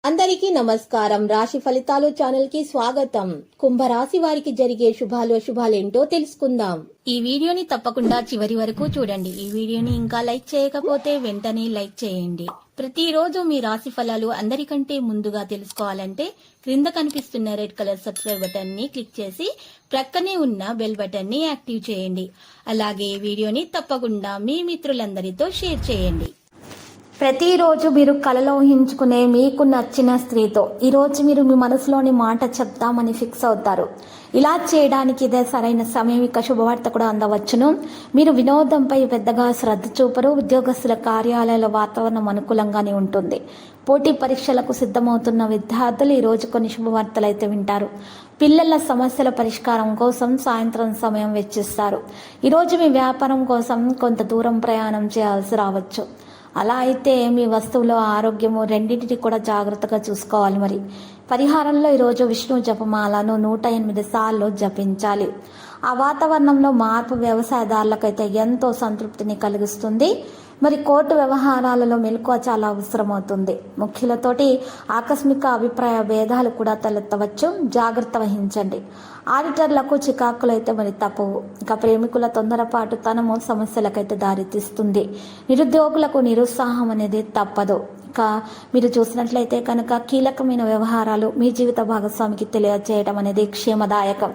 అందరికీ నమస్కారం. రాశి ఫలితాలు ఛానల్ కి స్వాగతం. కుంభరాశి వారికి జరిగే శుభాలేంటో తెలుసుకుందాం. ఈ వీడియోని తప్పకుండా చివరి వరకు చూడండి. ఈ వీడియోని ఇంకా లైక్ చేయకపోతే వెంటనే లైక్ చేయండి. ప్రతిరోజు మీ రాశి ఫలాలు అందరికంటే ముందుగా తెలుసుకోవాలంటే క్రింద కనిపిస్తున్న రెడ్ కలర్ సబ్స్క్రైబ్ బటన్ ని క్లిక్ చేసి ప్రక్కనే ఉన్న బెల్ బటన్ ని యాక్టివ్ చేయండి. అలాగే ఈ వీడియోని తప్పకుండా మీ మిత్రులందరితో షేర్ చేయండి. ప్రతిరోజు మీరు కలలో ఊహించుకునే మీకు నచ్చిన స్త్రీతో ఈరోజు మీరు మీ మనసులోని మాట చెప్తామని ఫిక్స్ అవుతారు. ఇలా చేయడానికి ఇదే సరైన సమయం. ఇక శుభవార్త కూడా అందవచ్చును. మీరు వినోదంపై పెద్దగా శ్రద్ధ చూపరు. ఉద్యోగస్తుల కార్యాలయాల వాతావరణం అనుకూలంగానే ఉంటుంది. పోటీ పరీక్షలకు సిద్ధమవుతున్న విద్యార్థులు ఈరోజు కొన్ని శుభవార్తలు అయితే వింటారు. పిల్లల సమస్యల పరిష్కారం కోసం సాయంత్రం సమయం వెచ్చిస్తారు. ఈరోజు మీ వ్యాపారం కోసం కొంత దూరం ప్రయాణం చేయాల్సి రావచ్చు. అలా అయితే మీ వస్తువుల ఆరోగ్యము రెండింటిని కూడా జాగ్రత్తగా చూసుకోవాలి. మరి పరిహారంలో ఈరోజు విష్ణు జపమాలను 108 సార్లు జపించాలి. ఆ వాతావరణంలో మార్పు వ్యవసాయదారులకైతే ఎంతో సంతృప్తిని కలిగిస్తుంది. మరి కోర్టు వ్యవహారాలలో మెలకువ చాలా అవసరమవుతుంది. ముఖ్యులతోటి ఆకస్మిక అభిప్రాయ భేదాలు కూడా తలెత్తవచ్చు. జాగ్రత్త వహించండి. ఆడిటర్లకు చికాకులు అయితే మరి తప్పవు. ఇక ప్రేమికుల తొందరపాటు తనము సమస్యలకైతే దారితీస్తుంది. నిరుద్యోగులకు నిరుత్సాహం అనేది తప్పదు. ఇక మీరు చూసినట్లయితే కనుక కీలకమైన వ్యవహారాలు మీ జీవిత భాగస్వామికి తెలియజేయడం అనేది క్షేమదాయకం.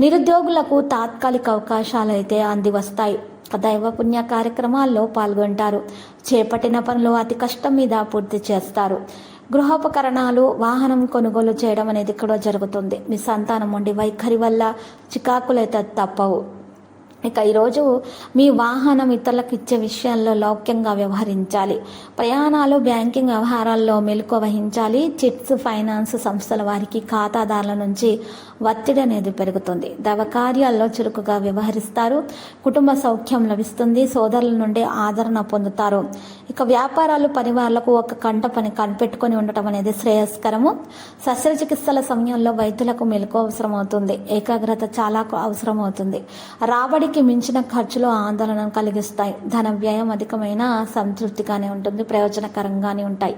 నిరుద్యోగులకు తాత్కాలిక అవకాశాలు అయితే అంది వస్తాయి. దైవ పుణ్య కార్యక్రమాల్లో పాల్గొంటారు. చేపట్టిన పనులు అతి కష్టం మీద పూర్తి చేస్తారు. గృహోపకరణాలు వాహనం కొనుగోలు చేయడం అనేది కూడా జరుగుతుంది. మీ సంతానం ఉండి వైఖరి వల్ల చికాకులైతే తప్పవు. ఇక ఈరోజు మీ వాహనం ఇతరులకు ఇచ్చే విషయాల్లో లౌక్యంగా వ్యవహరించాలి. ప్రయాణాలు బ్యాంకింగ్ వ్యవహారాల్లో మెలకువ వహించాలి. చిట్స్ ఫైనాన్స్ సంస్థల వారికి ఖాతాదారుల నుంచి ఒత్తిడి అనేది పెరుగుతుంది. దైవ కార్యాల్లో చురుకుగా వ్యవహరిస్తారు. కుటుంబ సౌఖ్యం లభిస్తుంది. సోదరుల నుండి ఆదరణ పొందుతారు. ఇక వ్యాపారాలు పరివారాలకు ఒక కంట పని కనిపెట్టుకొని ఉండటం అనేది శ్రేయస్కరము. శస్త్రచికిత్సల సమయంలో వైద్యులకు మెలకువ అవసరమవుతుంది. ఏకాగ్రత చాలా అవసరమవుతుంది. రాబడికి మించిన ఖర్చులు ఆందోళన కలిగిస్తాయి. ధన వ్యయం అధికమైన సంతృప్తిగానే ఉంటుంది. ప్రయోజనకరంగానే ఉంటాయి.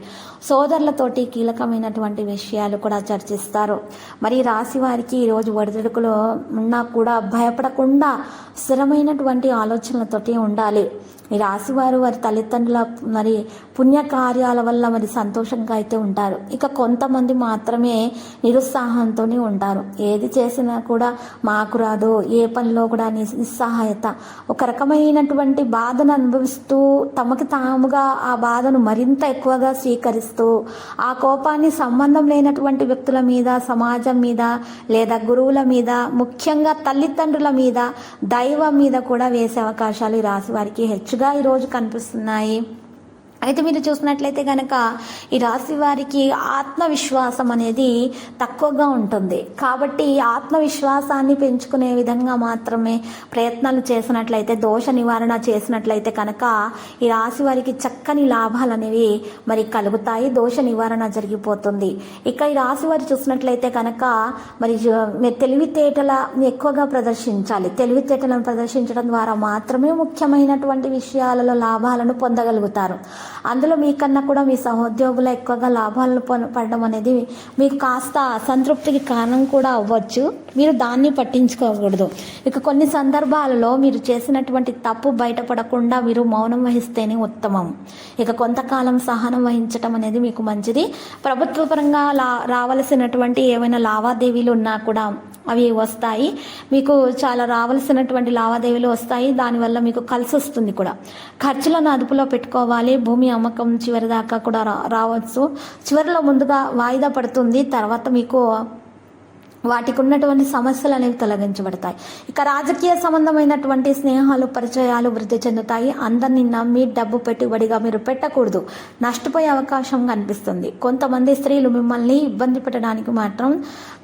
సోదరులతోటి కీలకమైనటువంటి విషయాలు కూడా చర్చిస్తారు. మరి రాశి వారికి ఈరోజు ఒడిదుడుకులు ఉన్నా కూడా భయపడకుండా స్థిరమైనటువంటి ఆలోచనలతోటి ఉండాలి. ఈ రాశివారు వారి తల్లిదండ్రుల మరి పుణ్యకార్యాల వల్ల మరి సంతోషంగా అయితే ఉంటారు. ఇక కొంతమంది మాత్రమే నిరుత్సాహంతో ఉంటారు. ఏది చేసినా కూడా మాకు రాదు, ఏ పనిలో కూడా నిస్సహాయత, ఒక రకమైనటువంటి బాధను అనుభవిస్తూ తమకి తాముగా ఆ బాధను మరింత ఎక్కువగా స్వీకరిస్తూ ఆ కోపాన్ని సంబంధం లేనటువంటి వ్యక్తుల మీద, సమాజం మీద లేదా గురువుల మీద, ముఖ్యంగా తల్లిదండ్రుల మీద, దైవం మీద కూడా వేసే అవకాశాలు ఈ రాశి వారికి హెచ్చుగా ఈరోజు కనిపిస్తున్నాయి. అయితే మీరు చూసినట్లయితే కనుక ఈ రాశి వారికి ఆత్మవిశ్వాసం అనేది తక్కువగా ఉంటుంది. కాబట్టి ఆత్మవిశ్వాసాన్ని పెంచుకునే విధంగా మాత్రమే ప్రయత్నాలు చేసినట్లయితే, దోష నివారణ చేసినట్లయితే కనుక ఈ రాశి వారికి చక్కని లాభాలు అనేవి మరి కలుగుతాయి. దోష నివారణ జరిగిపోతుంది. ఇక ఈ రాశి వారు చూసినట్లయితే కనుక మరి తెలివితేటల ఎక్కువగా ప్రదర్శించాలి. తెలివితేటలను ప్రదర్శించడం ద్వారా మాత్రమే ముఖ్యమైనటువంటి విషయాలలో లాభాలను పొందగలుగుతారు. అందులో మీకన్నా కూడా మీ సహోద్యోగులు ఎక్కువగా లాభాలను పడడం అనేది మీకు కాస్త అసంతృప్తికి కారణం కూడా అవ్వచ్చు. మీరు దాన్ని పట్టించుకోకూడదు. ఇక కొన్ని సందర్భాలలో మీరు చేసినటువంటి తప్పు బయటపడకుండా మీరు మౌనం వహిస్తేనే ఉత్తమం. ఇక కొంతకాలం సహనం వహించడం అనేది మీకు మంచిది. ప్రభుత్వ పరంగా రావలసినటువంటి ఏమైనా లావాదేవీలు ఉన్నా కూడా అవి వస్తాయి. మీకు చాలా రావాల్సినటువంటి లావాదేవీలు వస్తాయి. దానివల్ల మీకు కలిసి వస్తుంది కూడా. ఖర్చులను అదుపులో పెట్టుకోవాలి. భూమి అమ్మకం చివరి దాకా కూడా రావచ్చు. చివరిలో ముందుగా వాయిదా పడుతుంది. తర్వాత మీకు వాటికి ఉన్నటువంటి సమస్యలు అనేవి తొలగించబడతాయి. ఇక రాజకీయ సంబంధమైనటువంటి స్నేహాలు, పరిచయాలు వృద్ధి చెందుతాయి. అందరినీ నమ్మి డబ్బు పెట్టుబడిగా మీరు పెట్టకూడదు. నష్టపోయే అవకాశం కనిపిస్తుంది. కొంతమంది స్త్రీలు మిమ్మల్ని ఇబ్బంది పెట్టడానికి మాత్రం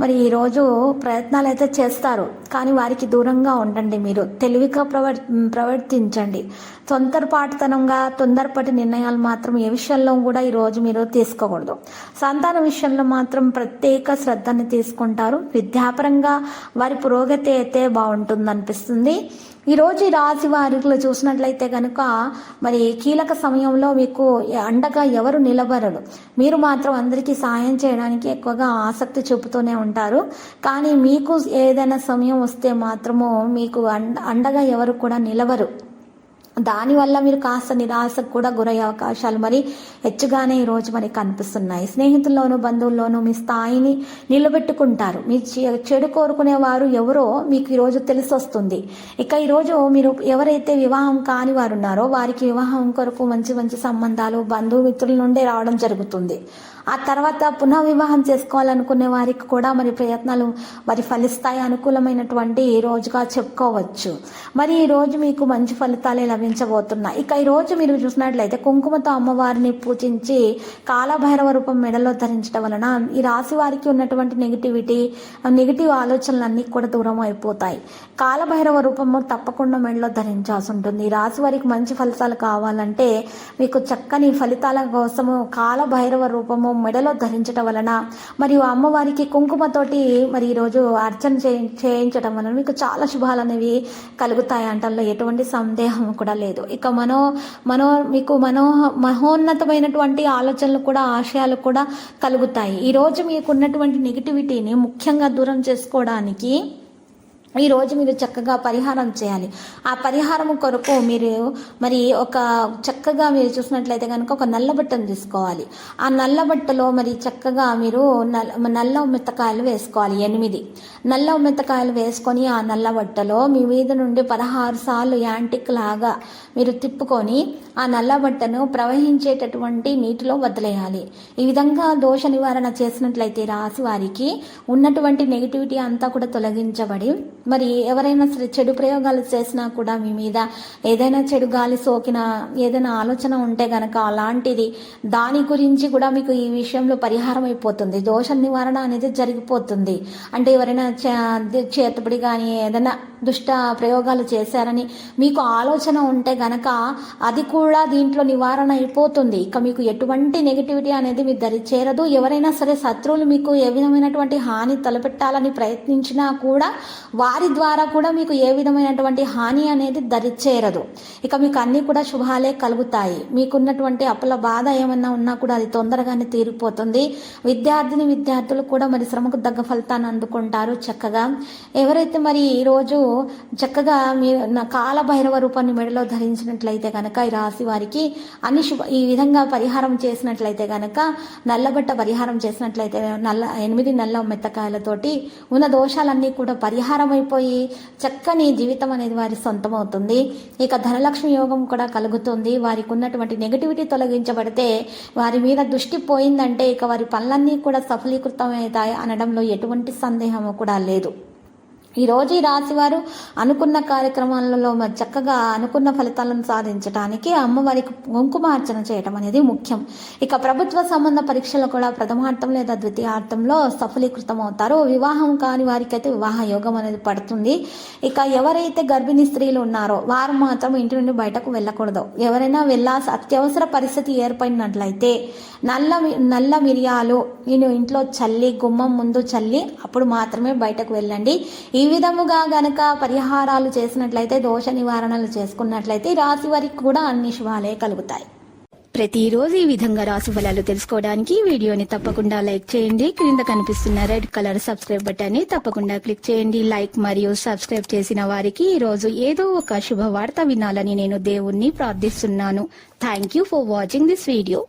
మరి ఈరోజు ప్రయత్నాలు అయితే చేస్తారు. కానీ వారికి దూరంగా ఉండండి. మీరు తెలివిగా ప్రవర్తించండి. తొందరపాటి నిర్ణయాలు మాత్రం ఏ విషయంలో కూడా ఈరోజు మీరు తీసుకోకూడదు. సంతాన విషయంలో మాత్రం ప్రత్యేక శ్రద్ధని తీసుకుంటారు. విద్యాపరంగా వారి పురోగతి అయితే బాగుంటుంది అనిపిస్తుంది. ఈరోజు ఈ రాశి వారిలో చూసినట్లయితే కనుక మరి కీలక సమయంలో మీకు అండగా ఎవరు నిలబడరు. మీరు మాత్రం అందరికీ సాయం చేయడానికి ఎక్కువగా ఆసక్తి చూపుతూనే ఉంటారు. కానీ మీకు ఏదైనా సమయం వస్తే మాత్రము మీకు అండగా ఎవరు కూడా నిలవరు. దానివల్ల మీరు కాస్త నిరాశకు కూడా గురయ్యే అవకాశాలు మరి హెచ్చుగానే ఈరోజు మరి కనిపిస్తున్నాయి. స్నేహితుల్లోనూ బంధువుల్లోనూ మీ స్థాయిని నిలబెట్టుకుంటారు. మీ చెడు కోరుకునేవారు ఎవరో మీకు ఈరోజు తెలిసి వస్తుంది. ఇక ఈరోజు మీరు ఎవరైతే వివాహం కాని వారు ఉన్నారో వారికి వివాహం కొరకు మంచి మంచి సంబంధాలు బంధుమిత్రుల నుండే రావడం జరుగుతుంది. ఆ తర్వాత పునః వివాహం చేసుకోవాలనుకునే వారికి కూడా మరి ప్రయత్నాలు మరి ఫలిస్తాయి. అనుకూలమైనటువంటి రోజుగా చెప్పుకోవచ్చు. మరి ఈ రోజు మీకు మంచి ఫలితాలే లభించబోతున్నాయి. ఇక ఈ రోజు మీరు చూసినట్లయితే కుంకుమతో అమ్మవారిని పూజించి కాలభైరవ రూపం మెడలో ధరించడం వలన ఈ రాశి వారికి ఉన్నటువంటి నెగిటివ్ ఆలోచనలన్నీ కూడా దూరం అయిపోతాయి. కాలభైరవ రూపము తప్పకుండా మెడలో ధరించాల్సి ఉంటుంది. ఈ రాశి వారికి మంచి ఫలితాలు కావాలంటే మీకు చక్కని ఫలితాల కోసము కాలభైరవ రూపము మెడలో ధరించడం వలన మరియు అమ్మవారికి కుంకుమతోటి మరి ఈరోజు అర్చన చేయించడం వలన మీకు చాలా శుభాలు అనేవి కలుగుతాయి అంటల్లో ఎటువంటి సందేహం కూడా లేదు. ఇక మీకు మహోన్నతమైనటువంటి ఆలోచనలు కూడా ఆశయాలు కూడా కలుగుతాయి. ఈరోజు మీకు ఉన్నటువంటి నెగిటివిటీని ముఖ్యంగా దూరం చేసుకోవడానికి ఈరోజు మీరు చక్కగా పరిహారం చేయాలి. ఆ పరిహారం కొరకు మీరు మరి చక్కగా మీరు చూసినట్లయితే కనుక ఒక నల్ల బట్టను తీసుకోవాలి. ఆ నల్ల బట్టలో మరి చక్కగా మీరు నల్ల మెత్తకాయలు వేసుకోవాలి. 8 నల్ల మెత్తకాయలు వేసుకొని ఆ నల్ల బట్టలో మీ మీద నుండి 16 సార్లు యాంటిక్ లాగా మీరు తిప్పుకొని ఆ నల్ల బట్టను ప్రవహించేటటువంటి నీటిలో వదిలేయాలి. ఈ విధంగా దోష నివారణ చేసినట్లయితే రాశి వారికి ఉన్నటువంటి నెగిటివిటీ అంతా కూడా తొలగించబడి మరి ఎవరైనా చెడు ప్రయోగాలు చేసినా కూడా మీ మీద ఏదైనా చెడు గాలి సోకిన ఏదైనా ఆలోచన ఉంటే గనక అలాంటిది దాని గురించి కూడా మీకు ఈ విషయంలో పరిహారం అయిపోతుంది. దోష నివారణ అనేది జరిగిపోతుంది. అంటే ఎవరైనా చేతబడి కానీ ఏదైనా దుష్ట ప్రయోగాలు చేశారని మీకు ఆలోచన ఉంటే గనక అది కూడా దీంట్లో నివారణ అయిపోతుంది. ఇక మీకు ఎటువంటి నెగిటివిటీ అనేది మీ దరి చేరదు. ఎవరైనా సరే శత్రువులు మీకు ఏ విధమైనటువంటి హాని తలపెట్టాలని ప్రయత్నించినా కూడా వారి ద్వారా కూడా మీకు ఏ విధమైనటువంటి హాని అనేది దరి చేరదు. ఇక మీకు అన్ని కూడా శుభాలే కలుగుతాయి. మీకున్నటువంటి అప్పుల బాధ ఏమన్నా ఉన్నా కూడా అది తొందరగానే తీరిపోతుంది. విద్యార్థులు కూడా మరి శ్రమకు తగ్గ ఫలితాన్ని అందుకుంటారు చక్కగా. ఎవరైతే మరి ఈరోజు చక్కగా మీరు కాలభైరవ రూపాన్ని మెడలో ధరించినట్లయితే కనుక ఈ రాశి వారికి ఈ విధంగా పరిహారం చేసినట్లయితే కనుక నల్లబట్ట పరిహారం చేసినట్లయితే 8 నల్ల మెత్తకాయలతోటి ఉన్న దోషాలన్నీ కూడా పరిహారం అయిపోయి చక్కని జీవితం అనేది వారి సొంతం అవుతుంది. ఇక ధనలక్ష్మి యోగం కూడా కలుగుతుంది. వారికి ఉన్నటువంటి నెగిటివిటీ తొలగించబడితే వారి మీద దృష్టి పోయిందంటే ఇక వారి పనులన్నీ కూడా సఫలీకృతమవుతాయి అనడంలో ఎటువంటి సందేహము కూడా లేదు. ఈరోజు ఈ రాశి వారు అనుకున్న కార్యక్రమాలలో చక్కగా అనుకున్న ఫలితాలను సాధించడానికి అమ్మవారికి కుంకుమార్చన చేయడం అనేది ముఖ్యం. ఇక ప్రభుత్వ సంబంధ పరీక్షలు కూడా ప్రథమార్థం లేదా ద్వితీయార్థంలో సఫలీకృతం అవుతారు. వివాహం కాని వారికి అయితే వివాహ యోగం అనేది పడుతుంది. ఇక ఎవరైతే గర్భిణీ స్త్రీలు ఉన్నారో వారు మాత్రం ఇంటి నుండి బయటకు వెళ్ళకూడదు. ఎవరైనా అత్యవసర పరిస్థితి ఏర్పడినట్లయితే నల్ల మిరియాలు ఇంట్లో చల్లి గుమ్మం ముందు చల్లి అప్పుడు మాత్రమే బయటకు వెళ్ళండి. ఈ విధముగా గనక పరిహారాలు చేసినట్లయితే దోష నివారణలు చేసుకున్నట్లయితే రాశి వారికి కూడా అన్ని శుభాలే కలుగుతాయి. ప్రతిరోజు ఈ విధంగా రాశి ఫలాలు తెలుసుకోవడానికి వీడియోని తప్పకుండా లైక్ చేయండి. క్రింద కనిపిస్తున్న రెడ్ కలర్ సబ్స్క్రైబ్ బటన్ ని తప్పకుండా క్లిక్ చేయండి. లైక్ మరియు సబ్స్క్రైబ్ చేసిన వారికి ఈ రోజు ఏదో ఒక శుభవార్త వినాలని నేను దేవుణ్ణి ప్రార్థిస్తున్నాను. Thank you for watching this video.